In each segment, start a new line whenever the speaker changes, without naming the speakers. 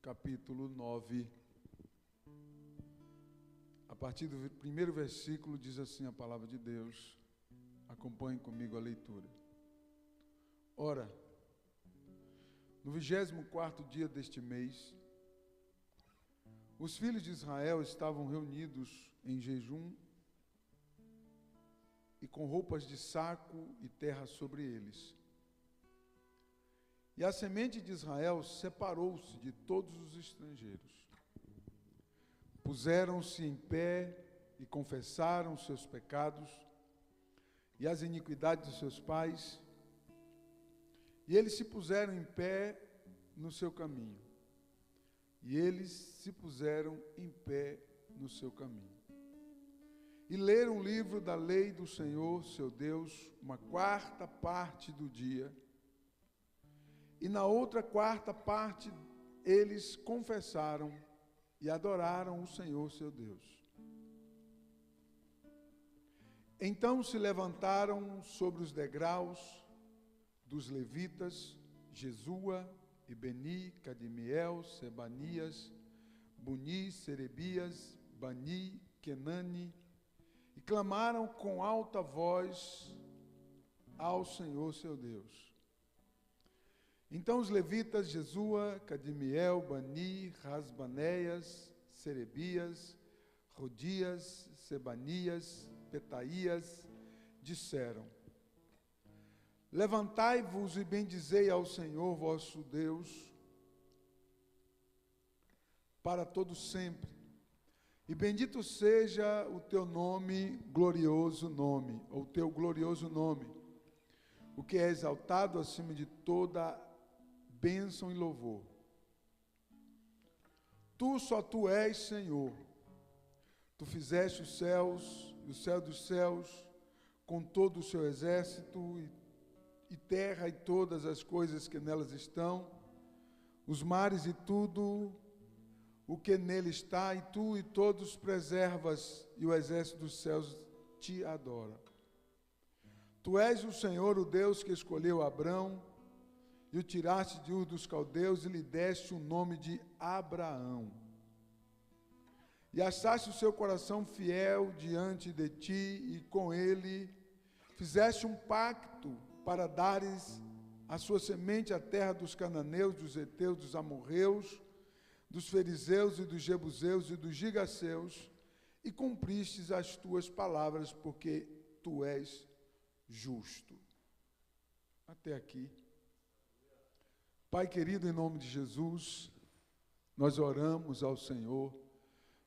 capítulo 9. A partir do primeiro versículo diz assim a palavra de Deus. Acompanhe comigo a leitura. Ora, no 24º dia deste mês, os filhos de Israel estavam reunidos em jejum e com roupas de saco e terra sobre eles. E a semente de Israel separou-se de todos os estrangeiros. Puseram-se em pé e confessaram os seus pecados e as iniquidades de seus pais, e eles se puseram em pé no seu caminho. E eles se puseram em pé no seu caminho. E leram o livro da lei do Senhor, seu Deus, uma quarta parte do dia. E na outra quarta parte eles confessaram e adoraram o Senhor, seu Deus. Então se levantaram sobre os degraus dos levitas, Jesua e Beni, Cadmiel, Sebanias, Buni, Serebias, Bani, Kenani, e clamaram com alta voz ao Senhor, seu Deus. Então os levitas, Jesua, Cadmiel, Bani, Rasbaneias, Serebias, Rodias, Sebanias, Petaías, disseram: Levantai-vos e bendizei ao Senhor vosso Deus para todo sempre. E bendito seja o teu nome, glorioso nome, ou teu glorioso nome, o que é exaltado acima de toda bênção e louvor. Só tu és Senhor. Tu fizeste os céus e o céu dos céus, com todo o seu exército, e terra e todas as coisas que nelas estão, os mares e tudo o que nele está, e tu e todos preservas, e o exército dos céus te adora. Tu és o Senhor, o Deus que escolheu Abrão, e o tiraste de Ur dos Caldeus, e lhe deste o nome de Abraão. E achaste o seu coração fiel diante de ti, e com ele fizeste um pacto para dares a sua semente à terra dos cananeus, dos heteus, dos amorreus, dos fariseus e dos jebuseus e dos gigaseus, e cumpristes as tuas palavras, porque tu és justo. Até aqui. Pai querido, em nome de Jesus, nós oramos ao Senhor,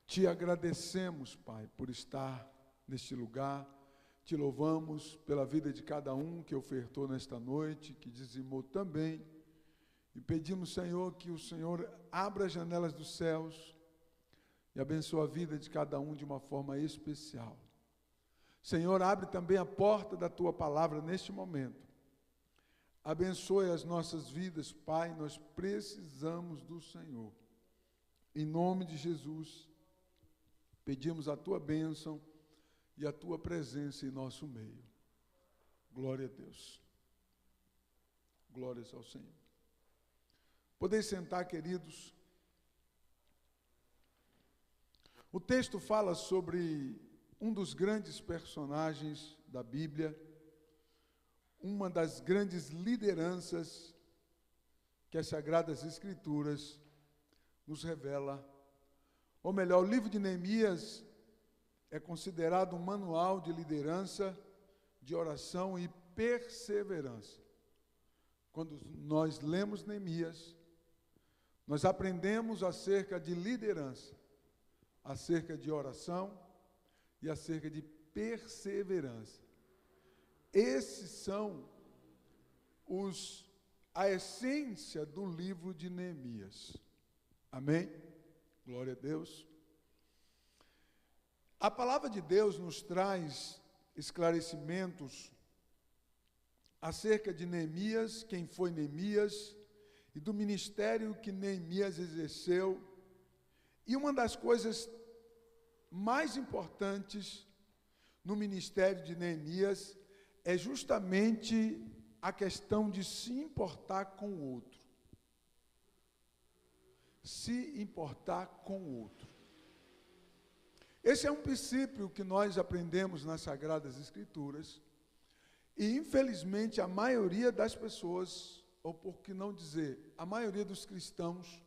te agradecemos, Pai, por estar neste lugar, te louvamos pela vida de cada um que ofertou nesta noite, que dizimou também, e pedimos, Senhor, que o Senhor abra as janelas dos céus e abençoe a vida de cada um de uma forma especial. Senhor, abre também a porta da Tua palavra neste momento. Abençoe as nossas vidas, Pai, nós precisamos do Senhor. Em nome de Jesus, pedimos a Tua bênção e a Tua presença em nosso meio. Glória a Deus. Glórias ao Senhor. Podeis sentar, queridos. O texto fala sobre um dos grandes personagens da Bíblia, uma das grandes lideranças que as Sagradas Escrituras nos revela. Ou melhor, o livro de Neemias é considerado um manual de liderança, de oração e perseverança. Quando nós lemos Neemias, nós aprendemos acerca de liderança, acerca de oração e acerca de perseverança. Esses são a essência do livro de Neemias. Amém? Glória a Deus. A palavra de Deus nos traz esclarecimentos acerca de Neemias, quem foi Neemias, e do ministério que Neemias exerceu. E uma das coisas mais importantes no ministério de Neemias é justamente a questão de se importar com o outro. se importar com o outro. Esse é um princípio que nós aprendemos nas Sagradas Escrituras, e infelizmente a maioria das pessoas, ou por que não dizer, a maioria dos cristãos,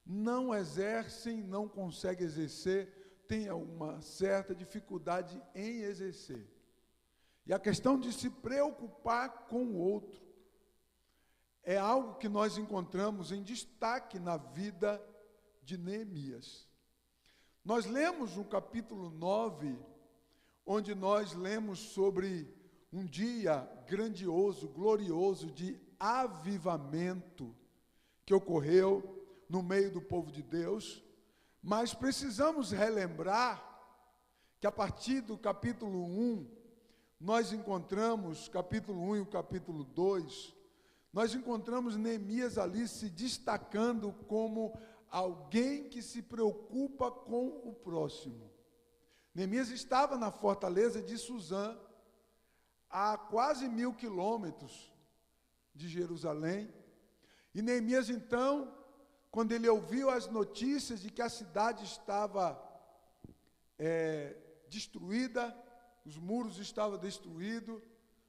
não exercem, não conseguem exercer, tem uma certa dificuldade em exercer. E a questão de se preocupar com o outro é algo que nós encontramos em destaque na vida de Neemias. Nós lemos no capítulo 9, onde nós lemos sobre um dia grandioso, glorioso de avivamento que ocorreu no meio do povo de Deus, mas precisamos relembrar que a partir do capítulo 1, nós encontramos, capítulo 1 e o capítulo 2, nós encontramos Neemias ali se destacando como alguém que se preocupa com o próximo. Neemias estava na fortaleza de Suzã, a quase 1000 quilômetros de Jerusalém, e Neemias então, quando ele ouviu as notícias de que a cidade estava destruída, os muros estavam destruídos,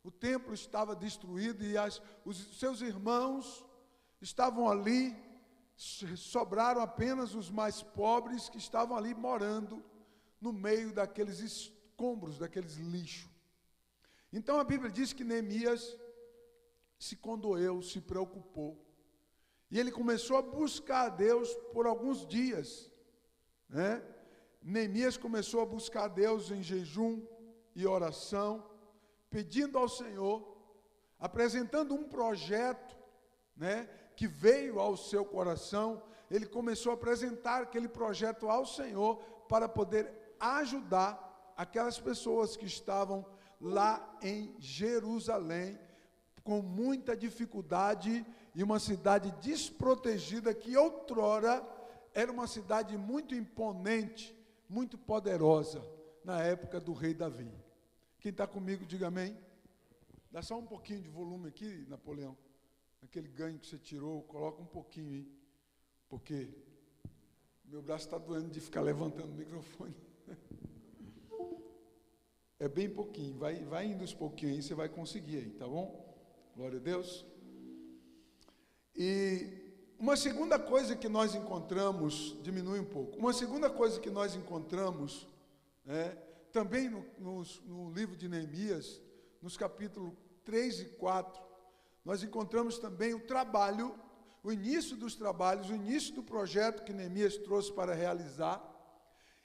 o templo estava destruído e os seus irmãos estavam ali, sobraram apenas os mais pobres que estavam ali morando no meio daqueles escombros, daqueles lixos. Então a Bíblia diz que Neemias se condoeu, se preocupou. E ele começou a buscar a Deus por alguns dias, né? Neemias começou a buscar a Deus em jejum e oração, pedindo ao Senhor, apresentando um projeto, né, que veio ao seu coração. Ele começou a apresentar aquele projeto ao Senhor para poder ajudar aquelas pessoas que estavam lá em Jerusalém, com muita dificuldade, e uma cidade desprotegida que outrora era uma cidade muito imponente, muito poderosa, na época do rei Davi. Quem está comigo, diga amém. Dá só um pouquinho de volume aqui, Napoleão. Aquele ganho que você tirou, coloca um pouquinho aí, porque meu braço está doendo de ficar levantando o microfone. É bem pouquinho, vai indo uns pouquinhos aí, você vai conseguir aí, tá bom? Glória a Deus. E uma segunda coisa que nós encontramos, diminui um pouco, uma segunda coisa que nós encontramos, também no livro de Neemias, nos capítulos 3 e 4, nós encontramos também o trabalho, o início dos trabalhos, o início do projeto que Neemias trouxe para realizar,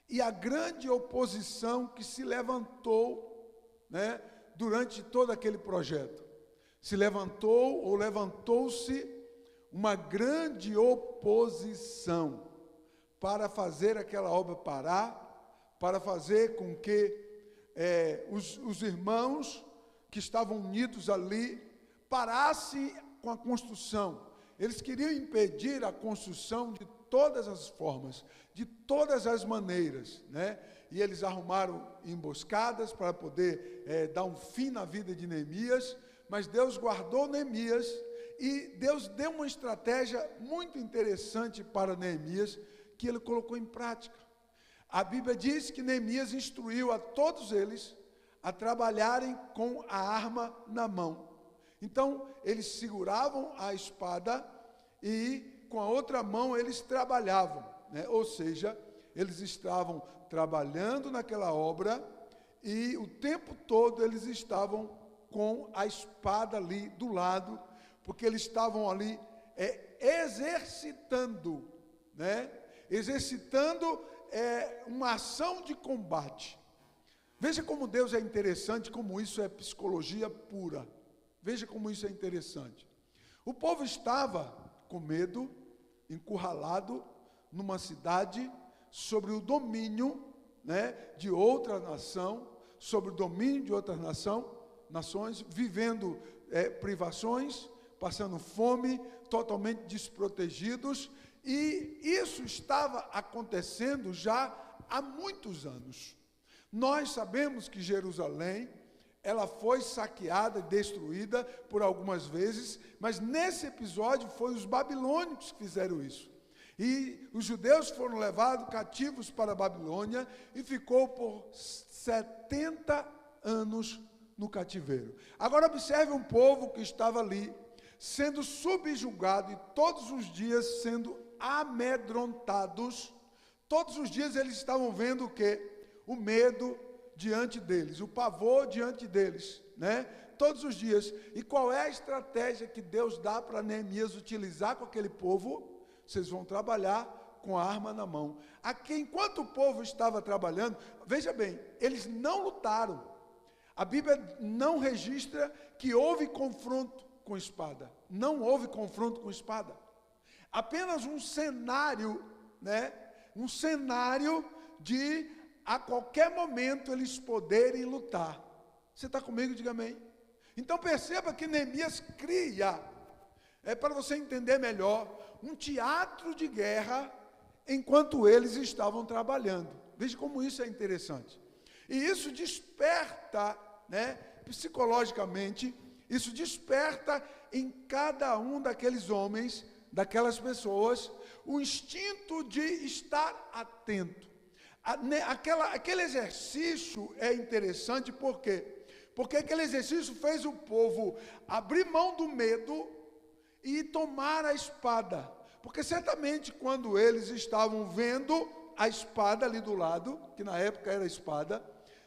e a grande oposição que se levantou, né, durante todo aquele projeto. Se levantou ou levantou-se uma grande oposição para fazer aquela obra parar, para fazer com que os irmãos que estavam unidos ali parassem com a construção. Eles queriam impedir a construção de todas as formas, de todas as maneiras, né? E eles arrumaram emboscadas para poder dar um fim na vida de Neemias, mas Deus guardou Neemias, e Deus deu uma estratégia muito interessante para Neemias, que ele colocou em prática. A Bíblia diz que Neemias instruiu a todos eles a trabalharem com a arma na mão. Então, eles seguravam a espada e com a outra mão eles trabalhavam, né? Ou seja, eles estavam trabalhando naquela obra e o tempo todo eles estavam com a espada ali do lado, porque eles estavam ali exercitando, né? Exercitando uma ação de combate. Veja como Deus é interessante, como isso é psicologia pura. Veja como isso é interessante. O povo estava com medo, encurralado numa cidade, sobre o domínio, né, de outra nação, sobre o domínio de outras nações, vivendo privações, passando fome, totalmente desprotegidos, e isso estava acontecendo já há muitos anos. Nós sabemos que Jerusalém, ela foi saqueada e destruída por algumas vezes, mas nesse episódio foi os babilônicos que fizeram isso. E os judeus foram levados cativos para a Babilônia e ficou por 70 anos no cativeiro. Agora observe um povo que estava ali, sendo subjugado e todos os dias sendo amedrontados. Todos os dias eles estavam vendo o quê? O medo diante deles, o pavor diante deles, né? Todos os dias. E qual é a estratégia que Deus dá para Neemias utilizar com aquele povo? Vocês vão trabalhar com a arma na mão. Aqui, enquanto o povo estava trabalhando, veja bem, eles não lutaram. A Bíblia não registra que houve confronto com espada. Não houve confronto com espada. Apenas um cenário, né? Um cenário de a qualquer momento eles poderem lutar. Você está comigo? Diga amém. Então perceba que Neemias cria, para você entender melhor, um teatro de guerra enquanto eles estavam trabalhando. Veja como isso é interessante. E isso desperta, né, psicologicamente, isso desperta em cada um daqueles homens, daquelas pessoas, o instinto de estar atento. Aquele exercício é interessante, por quê? Porque aquele exercício fez o povo abrir mão do medo e tomar a espada. Porque certamente quando eles estavam vendo a espada ali do lado, que na época era espada,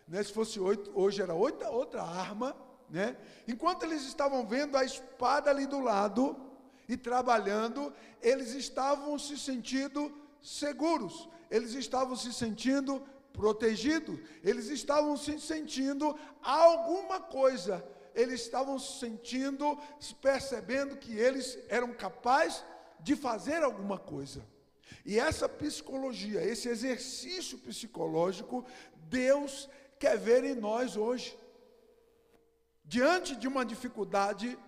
né, se fosse hoje era outra arma, né? Enquanto eles estavam vendo a espada ali do lado e trabalhando, eles estavam se sentindo seguros, eles estavam se sentindo protegidos, eles estavam se sentindo alguma coisa, eles estavam sentindo, percebendo que eles eram capazes de fazer alguma coisa. E essa psicologia, esse exercício psicológico, Deus quer ver em nós hoje. Diante de uma dificuldade,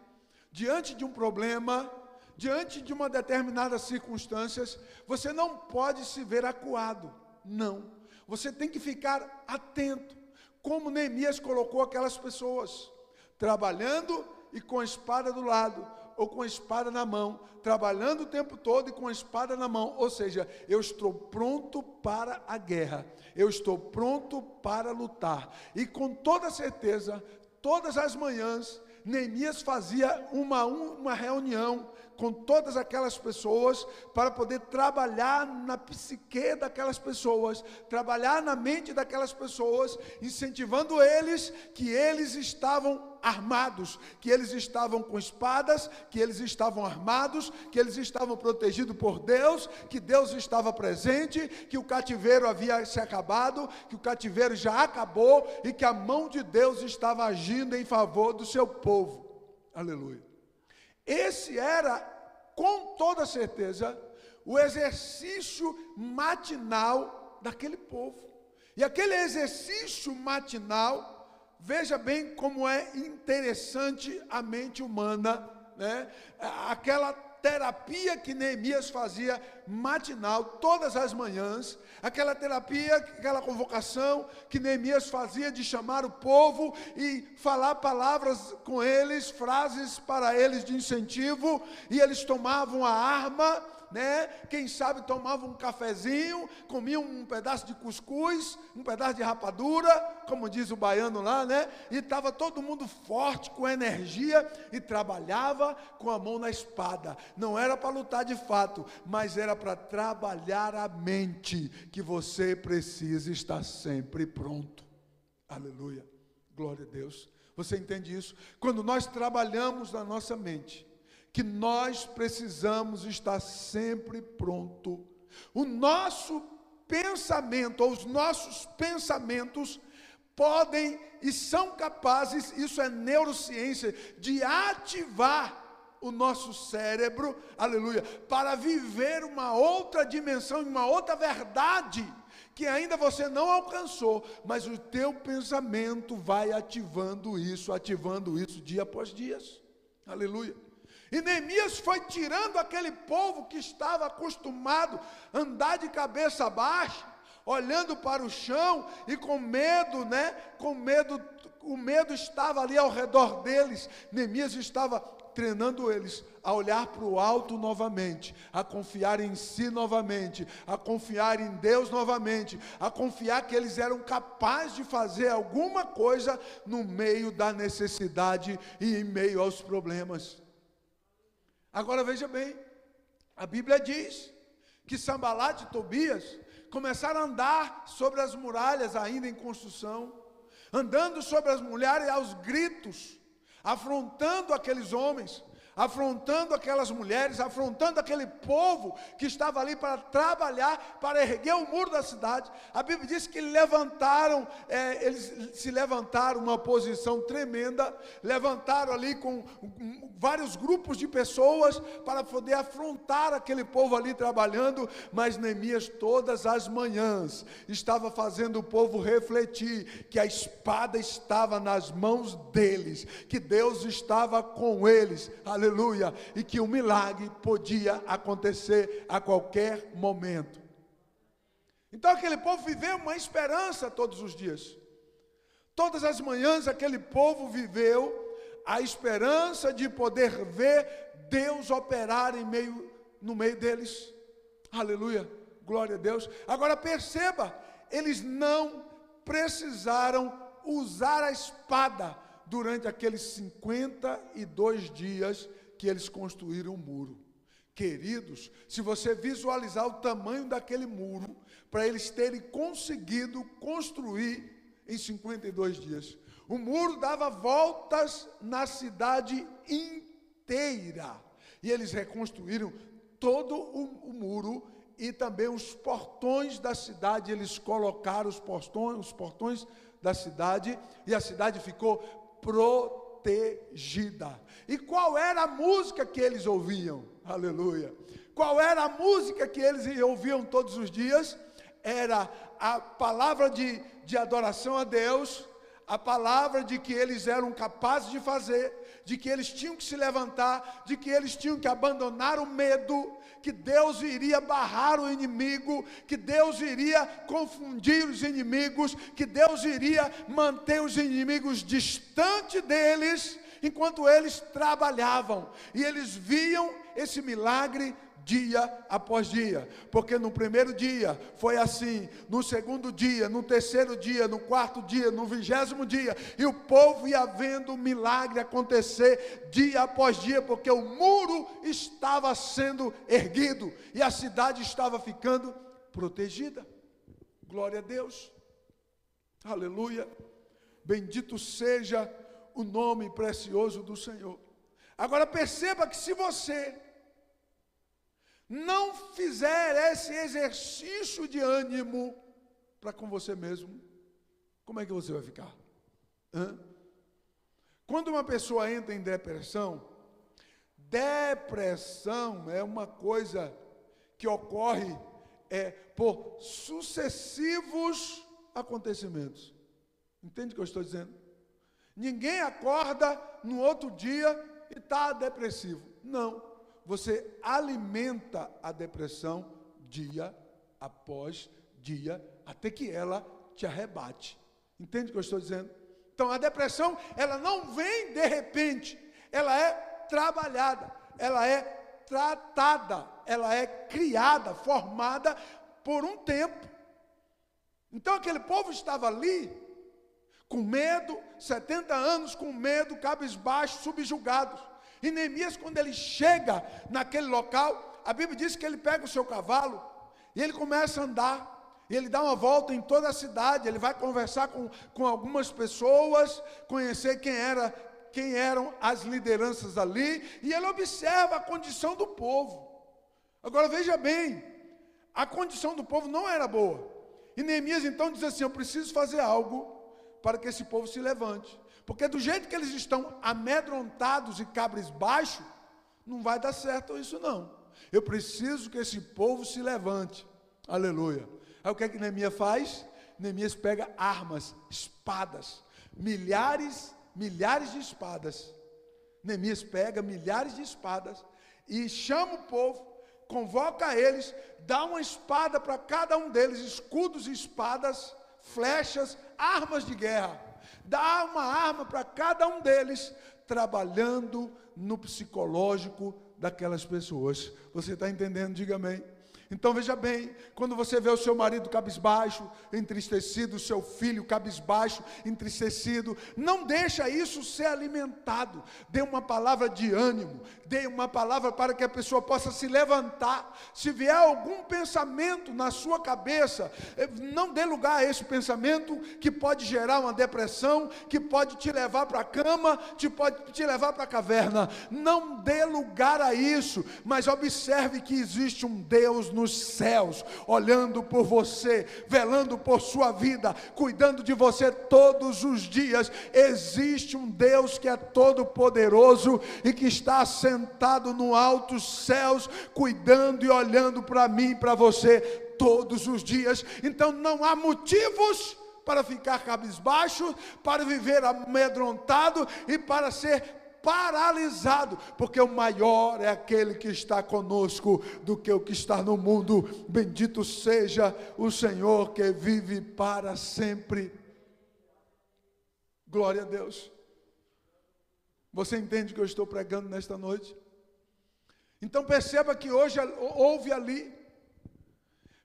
diante de um problema, diante de uma determinada circunstância, você não pode se ver acuado, não. Você tem que ficar atento, como Neemias colocou aquelas pessoas, trabalhando e com a espada do lado, ou com a espada na mão, trabalhando o tempo todo e com a espada na mão, ou seja, eu estou pronto para a guerra, eu estou pronto para lutar, e com toda certeza, todas as manhãs, Neemias fazia uma reunião com todas aquelas pessoas, para poder trabalhar na psique daquelas pessoas, trabalhar na mente daquelas pessoas, incentivando eles, que eles estavam armados, que eles estavam com espadas, que eles estavam armados, que eles estavam protegidos por Deus, que Deus estava presente, que o cativeiro havia se acabado, que o cativeiro já acabou, e que a mão de Deus estava agindo em favor do seu povo. Aleluia. Esse era, com toda certeza, o exercício matinal daquele povo. E aquele exercício matinal, veja bem como é interessante a mente humana, né? Aquela terapia que Neemias fazia matinal, todas as manhãs, aquela terapia, aquela convocação que Neemias fazia de chamar o povo e falar palavras com eles, frases para eles de incentivo, e eles tomavam a arma, né? Quem sabe tomavam um cafezinho, comiam um pedaço de cuscuz, um pedaço de rapadura, como diz o baiano lá, né? E estava todo mundo forte, com energia, e trabalhava com a mão na espada. Não era para lutar de fato, mas era para trabalhar a mente, que você precisa estar sempre pronto. Aleluia, glória a Deus. Você entende isso? Quando nós trabalhamos na nossa mente, que nós precisamos estar sempre pronto. O nosso pensamento, ou os nossos pensamentos, podem e são capazes, isso é neurociência, de ativar o nosso cérebro, aleluia, para viver uma outra dimensão, uma outra verdade, que ainda você não alcançou, mas o teu pensamento vai ativando isso dia após dia, aleluia. E Neemias foi tirando aquele povo que estava acostumado a andar de cabeça baixa, olhando para o chão e com medo, né? Com medo, o medo estava ali ao redor deles. Neemias estava treinando eles a olhar para o alto novamente, a confiar em si novamente, a confiar em Deus novamente, a confiar que eles eram capazes de fazer alguma coisa no meio da necessidade e em meio aos problemas. Agora veja bem, a Bíblia diz que Sanbalat e Tobias começaram a andar sobre as muralhas ainda em construção, andando sobre as muralhas aos gritos, afrontando aqueles homens, afrontando aquelas mulheres, afrontando aquele povo que estava ali para trabalhar, para erguer o muro da cidade. A Bíblia diz que eles se levantaram numa posição tremenda, levantaram ali com vários grupos de pessoas para poder afrontar aquele povo ali trabalhando, mas Neemias todas as manhãs estava fazendo o povo refletir que a espada estava nas mãos deles, que Deus estava com eles, aleluia, e que o milagre podia acontecer a qualquer momento. Então aquele povo viveu uma esperança todos os dias. Todas as manhãs aquele povo viveu a esperança de poder ver Deus operar no meio deles. Aleluia, glória a Deus. Agora perceba, eles não precisaram usar a espada durante aqueles 52 dias que eles construíram o muro. Queridos, se você visualizar o tamanho daquele muro, para eles terem conseguido construir em 52 dias, o muro dava voltas na cidade inteira, e eles reconstruíram todo o muro, e também os portões da cidade, eles colocaram os portões da cidade, e a cidade ficou protegida. E qual era a música que eles ouviam? Aleluia. Qual era a música que eles ouviam todos os dias? Era a palavra de adoração a Deus, a palavra de que eles eram capazes de fazer, de que eles tinham que se levantar, de que eles tinham que abandonar o medo, que Deus iria barrar o inimigo, que Deus iria confundir os inimigos, que Deus iria manter os inimigos distante deles, enquanto eles trabalhavam, e eles viam esse milagre dia após dia, porque no primeiro dia foi assim, no segundo dia, no terceiro dia, no quarto dia, no 20º dia, e o povo ia vendo o milagre acontecer dia após dia, porque o muro estava sendo erguido, e a cidade estava ficando protegida. Glória a Deus, aleluia, bendito seja o nome precioso do Senhor. Agora perceba que se você não fizer esse exercício de ânimo para com você mesmo, como é que você vai ficar? Quando uma pessoa entra em depressão é uma coisa que ocorre por sucessivos acontecimentos. Entende o que eu estou dizendo? Ninguém acorda no outro dia e está depressivo. Não. Você alimenta a depressão dia após dia, até que ela te arrebate. Entende o que eu estou dizendo? Então a depressão, ela não vem de repente, ela é trabalhada, ela é tratada, ela é criada, formada por um tempo. Então aquele povo estava ali, com medo, 70 anos com medo, cabisbaixo, subjugados. E Neemias, quando ele chega naquele local, a Bíblia diz que ele pega o seu cavalo e ele começa a andar, e ele dá uma volta em toda a cidade, ele vai conversar com algumas pessoas, conhecer quem eram as lideranças ali, e ele observa a condição do povo. Agora veja bem, a condição do povo não era boa, e Neemias então diz assim: eu preciso fazer algo para que esse povo se levante, porque do jeito que eles estão amedrontados e cabisbaixos, não vai dar certo isso não. Eu preciso que esse povo se levante. Aleluia. Aí o que é que Neemias faz? Neemias pega armas, espadas, milhares de espadas. Neemias pega milhares de espadas e chama o povo, convoca eles, dá uma espada para cada um deles, escudos e espadas, flechas, armas de guerra. Dá uma arma para cada um deles, trabalhando no psicológico daquelas pessoas. Você está entendendo? Diga amém. Então veja bem, quando você vê o seu marido cabisbaixo, entristecido, o seu filho cabisbaixo, entristecido, não deixa isso ser alimentado. Dê uma palavra de ânimo, dê uma palavra para que a pessoa possa se levantar. Se vier algum pensamento na sua cabeça, não dê lugar a esse pensamento que pode gerar uma depressão, que pode te levar para a cama, pode te levar para a caverna. Não dê lugar a isso, mas observe que existe um Deus nos céus, olhando por você, velando por sua vida, cuidando de você todos os dias. Existe um Deus que é todo poderoso e que está sentado no altos céus, cuidando e olhando para mim e para você todos os dias. Então não há motivos para ficar cabisbaixo, para viver amedrontado e para ser paralisado, porque o maior é aquele que está conosco do que o que está no mundo. Bendito seja o Senhor que vive para sempre. Glória a Deus. Você entende o que eu estou pregando nesta noite? Então perceba que hoje houve ali,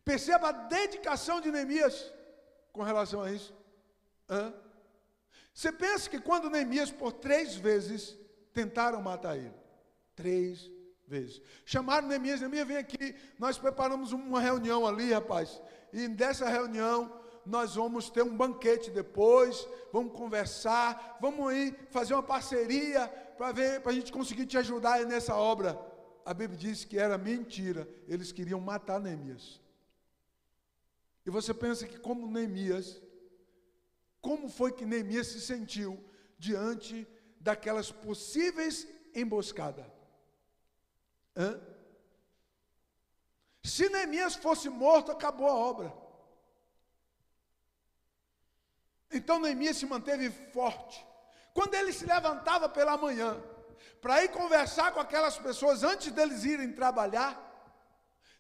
perceba a dedicação de Neemias com relação a isso. Você pensa que quando Neemias por 3 vezes tentaram matar ele, 3 vezes, chamaram Neemias, Neemias vem aqui, nós preparamos uma reunião ali, rapaz, e dessa reunião nós vamos ter um banquete depois, vamos conversar, vamos ir fazer uma parceria, para a gente conseguir te ajudar aí nessa obra. A Bíblia diz que era mentira, eles queriam matar Neemias. E você pensa que como foi que Neemias se sentiu diante daquelas possíveis emboscadas? Se Neemias fosse morto, acabou a obra. Então Neemias se manteve forte. Quando ele se levantava pela manhã, para ir conversar com aquelas pessoas antes deles irem trabalhar,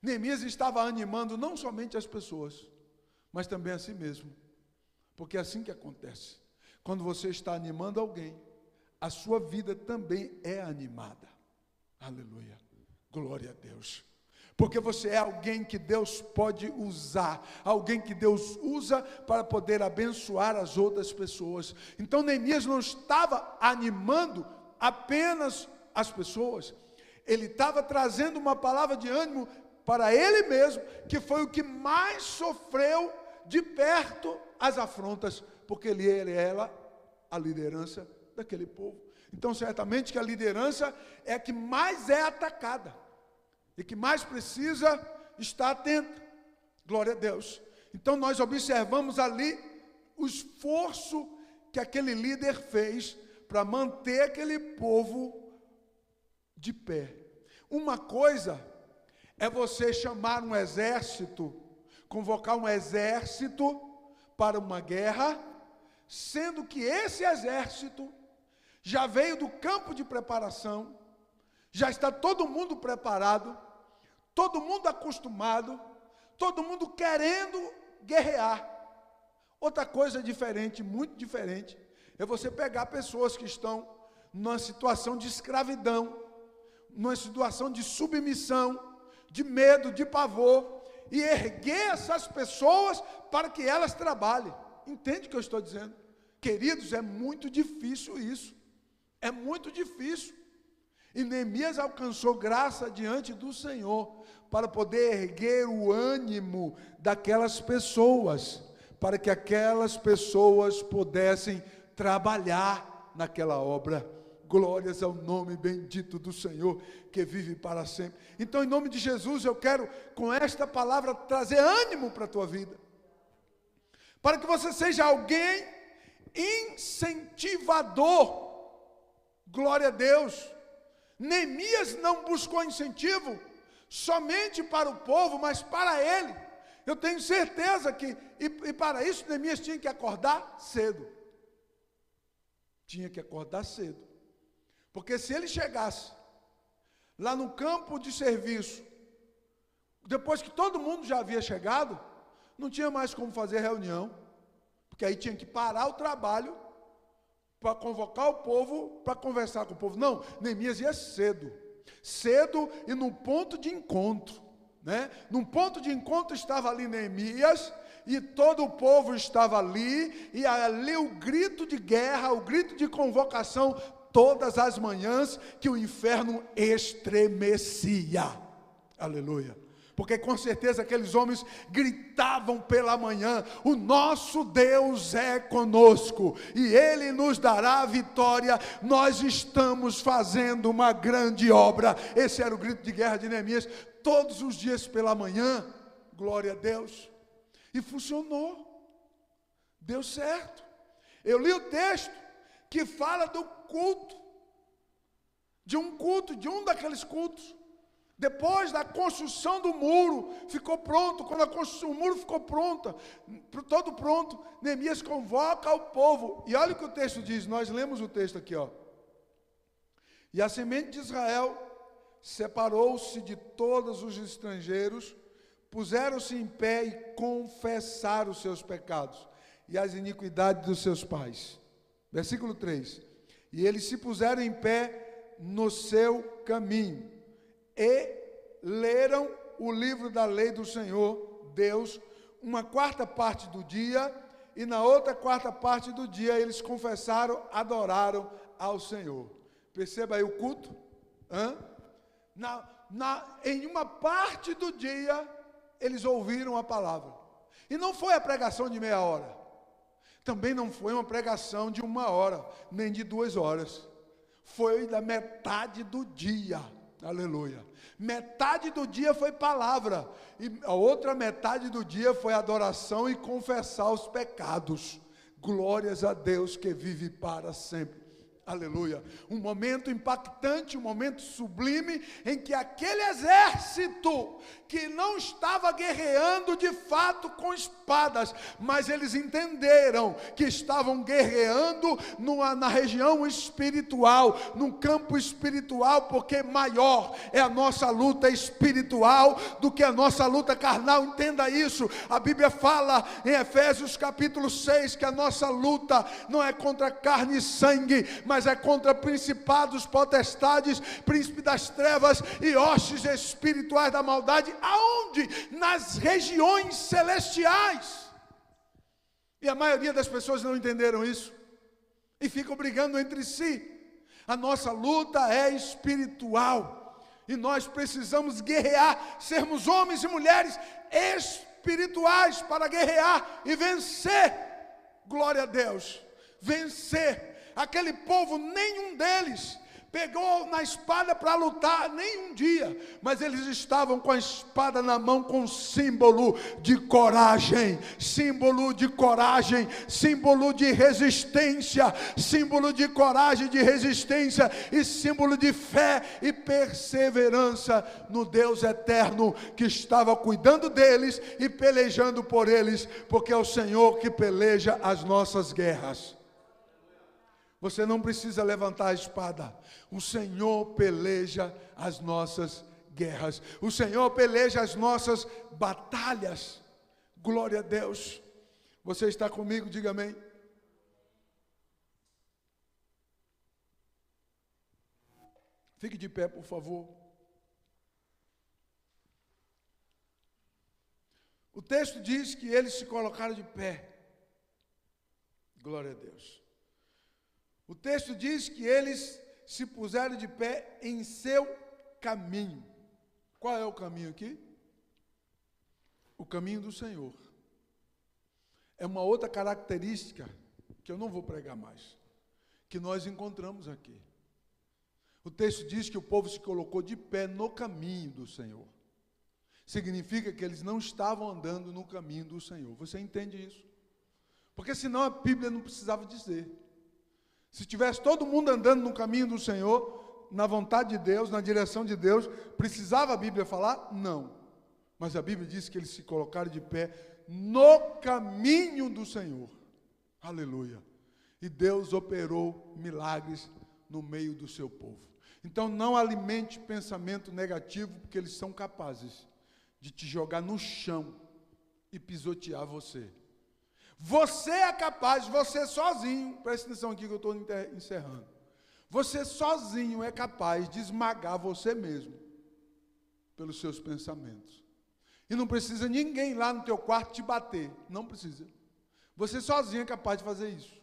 Neemias estava animando não somente as pessoas, mas também a si mesmo. Porque é assim que acontece. Quando você está animando alguém, a sua vida também é animada. Aleluia. Glória a Deus. Porque você é alguém que Deus pode usar, alguém que Deus usa para poder abençoar as outras pessoas. Então Neemias não estava animando apenas as pessoas, ele estava trazendo uma palavra de ânimo para ele mesmo, que foi o que mais sofreu de perto as afrontas, porque ele era a liderança daquele povo. Então certamente que a liderança é a que mais é atacada e que mais precisa estar atenta. Glória a Deus. Então nós observamos ali o esforço que aquele líder fez para manter aquele povo de pé. Uma coisa é você chamar um exército, convocar um exército para uma guerra, sendo que esse exército já veio do campo de preparação, já está todo mundo preparado, todo mundo acostumado, todo mundo querendo guerrear. Outra coisa diferente, muito diferente, é você pegar pessoas que estão numa situação de escravidão, numa situação de submissão, de medo, de pavor, e erguer essas pessoas para que elas trabalhem. Entende o que eu estou dizendo? Queridos, é muito difícil isso. É muito difícil. E Neemias alcançou graça diante do Senhor para poder erguer o ânimo daquelas pessoas, para que aquelas pessoas pudessem trabalhar naquela obra. Glórias ao nome bendito do Senhor, que vive para sempre. Então, em nome de Jesus, eu quero, com esta palavra, trazer ânimo para a tua vida, para que você seja alguém incentivador. Glória a Deus. Neemias não buscou incentivo somente para o povo, mas para ele. Eu tenho certeza que, e para isso, Neemias tinha que acordar cedo. Tinha que acordar cedo. Porque se ele chegasse lá no campo de serviço, depois que todo mundo já havia chegado, não tinha mais como fazer reunião, porque aí tinha que parar o trabalho para convocar o povo, para conversar com o povo. Não, Neemias ia cedo. Cedo e no ponto de encontro. Num ponto de encontro estava ali Neemias, e todo o povo estava ali, e ali o grito de guerra, o grito de convocação, todas as manhãs, que o inferno estremecia. Aleluia. Porque com certeza aqueles homens gritavam pela manhã: o nosso Deus é conosco, e Ele nos dará a vitória, nós estamos fazendo uma grande obra. Esse era o grito de guerra de Neemias, todos os dias pela manhã. Glória a Deus. E funcionou, deu certo. Eu li o texto que fala do culto, de um daqueles cultos. Depois da construção do muro, ficou pronto. Quando a construção do muro ficou pronta, todo pronto, Neemias convoca o povo. E olha o que o texto diz, nós lemos o texto aqui, ó. E a semente de Israel separou-se de todos os estrangeiros, puseram-se em pé e confessaram os seus pecados e as iniquidades dos seus pais. Versículo 3. E eles se puseram em pé no seu caminho e leram o livro da lei do Senhor Deus, uma quarta parte do dia, e na outra quarta parte do dia eles confessaram, adoraram ao Senhor. Perceba aí o culto. Em uma parte do dia eles ouviram a palavra. E não foi a pregação de meia hora. Também não foi uma pregação de 1 hora, nem de 2 horas. Foi da metade do dia. Aleluia. Metade do dia foi palavra. E a outra metade do dia foi adoração e confessar os pecados. Glórias a Deus que vive para sempre. Aleluia. Um momento impactante, um momento sublime, em que aquele exército que não estava guerreando de fato com espadas, mas eles entenderam que estavam guerreando na região espiritual, no campo espiritual, porque maior é a nossa luta espiritual do que a nossa luta carnal. Entenda isso. A Bíblia fala em Efésios capítulo 6 que a nossa luta não é contra carne e sangue, mas é contra principados, potestades, príncipe das trevas e hostes espirituais da maldade. Aonde? Nas regiões celestiais. E a maioria das pessoas não entenderam isso e ficam brigando entre si. A nossa luta é espiritual e nós precisamos guerrear, sermos homens e mulheres espirituais para guerrear e vencer. Glória a Deus. Vencer. Aquele povo, nenhum deles pegou na espada para lutar, nenhum dia, mas eles estavam com a espada na mão, com símbolo de coragem, símbolo de coragem, símbolo de resistência, símbolo de coragem, de resistência e símbolo de fé e perseverança no Deus eterno que estava cuidando deles e pelejando por eles, porque é o Senhor que peleja as nossas guerras. Você não precisa levantar a espada. O Senhor peleja as nossas guerras. O Senhor peleja as nossas batalhas. Glória a Deus. Você está comigo? Diga amém. Fique de pé, por favor. O texto diz que eles se colocaram de pé. Glória a Deus. O texto diz que eles se puseram de pé em seu caminho. Qual é o caminho aqui? O caminho do Senhor. É uma outra característica que eu não vou pregar mais, que nós encontramos aqui. O texto diz que o povo se colocou de pé no caminho do Senhor. Significa que eles não estavam andando no caminho do Senhor. Você entende isso? Porque senão a Bíblia não precisava dizer. Se tivesse todo mundo andando no caminho do Senhor, na vontade de Deus, na direção de Deus, precisava a Bíblia falar? Não. Mas a Bíblia diz que eles se colocaram de pé no caminho do Senhor. Aleluia. E Deus operou milagres no meio do seu povo. Então não alimente pensamento negativo, porque eles são capazes de te jogar no chão e pisotear você. Você é capaz, você sozinho, presta atenção aqui que eu estou encerrando. Você sozinho é capaz de esmagar você mesmo pelos seus pensamentos. E não precisa ninguém lá no teu quarto te bater, não precisa. Você sozinho é capaz de fazer isso.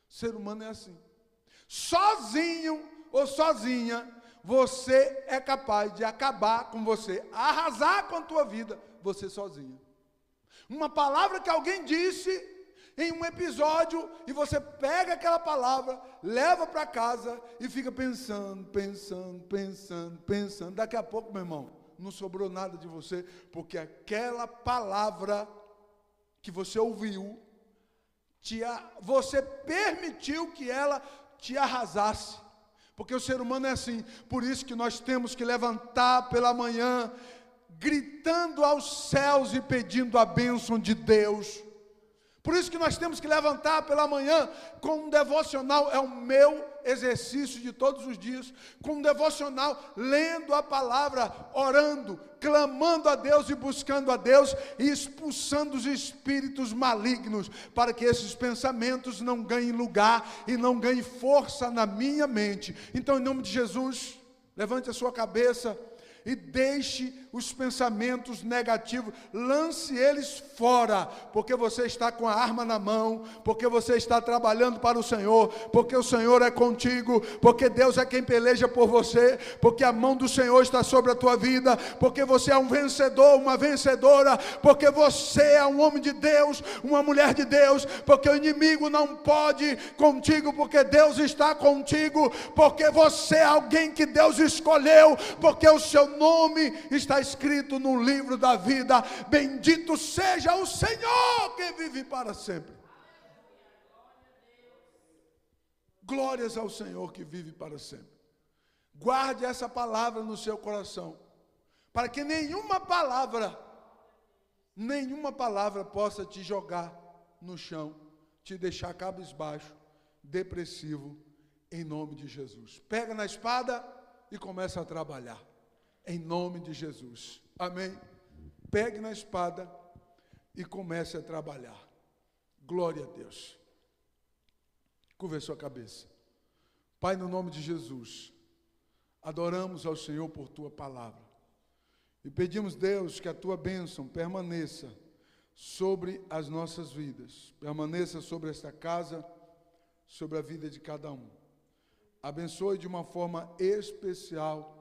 O ser humano é assim. Sozinho ou sozinha, você é capaz de acabar com você, arrasar com a tua vida, você sozinha. Uma palavra que alguém disse em um episódio, e você pega aquela palavra, leva para casa e fica pensando. Daqui a pouco, meu irmão, não sobrou nada de você, porque aquela palavra que você ouviu, você permitiu que ela te arrasasse. Porque o ser humano é assim. Por isso que nós temos que levantar pela manhã, gritando aos céus e pedindo a bênção de Deus. Por isso que nós temos que levantar pela manhã com um devocional, é o meu exercício de todos os dias, com um devocional, lendo a palavra, orando, clamando a Deus e buscando a Deus, e expulsando os espíritos malignos, para que esses pensamentos não ganhem lugar e não ganhem força na minha mente. Então, em nome de Jesus, levante a sua cabeça e deixe os pensamentos negativos, lance eles fora, porque você está com a arma na mão, porque você está trabalhando para o Senhor, porque o Senhor é contigo, porque Deus é quem peleja por você, porque a mão do Senhor está sobre a tua vida, porque você é um vencedor, uma vencedora, porque você é um homem de Deus, uma mulher de Deus, porque o inimigo não pode contigo, porque Deus está contigo, porque você é alguém que Deus escolheu, porque o seu nome está escrito no livro da vida. Bendito seja o Senhor que vive para sempre. Glórias ao Senhor que vive para sempre. Guarde essa palavra no seu coração, para que nenhuma palavra possa te jogar no chão, te deixar cabisbaixo, depressivo, em nome de Jesus. Pega na espada e começa a trabalhar. Em nome de Jesus, amém? Pegue na espada e comece a trabalhar. Glória a Deus. Curva a sua cabeça. Pai, no nome de Jesus, adoramos ao Senhor por tua palavra e pedimos, Deus, que a tua bênção permaneça sobre as nossas vidas, permaneça sobre esta casa, sobre a vida de cada um. Abençoe de uma forma especial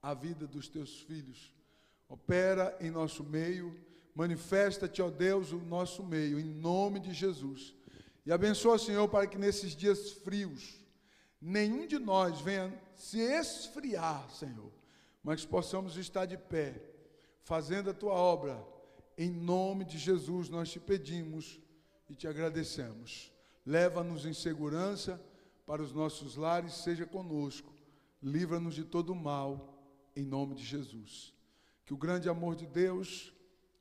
a vida dos teus filhos. Opera em nosso meio, manifesta-te, ó Deus, o nosso meio, em nome de Jesus. E abençoa, Senhor, para que nesses dias frios, nenhum de nós venha se esfriar, Senhor, mas possamos estar de pé, fazendo a tua obra. Em nome de Jesus nós te pedimos e te agradecemos. Leva-nos em segurança para os nossos lares, seja conosco. Livra-nos de todo o mal, em nome de Jesus. Que o grande amor de Deus,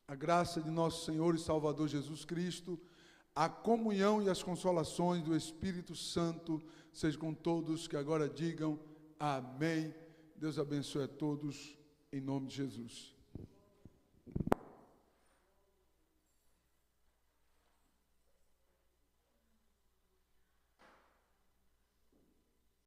a graça de nosso Senhor e Salvador Jesus Cristo, a comunhão e as consolações do Espírito Santo sejam com todos que agora digam amém. Deus abençoe a todos, em nome de Jesus.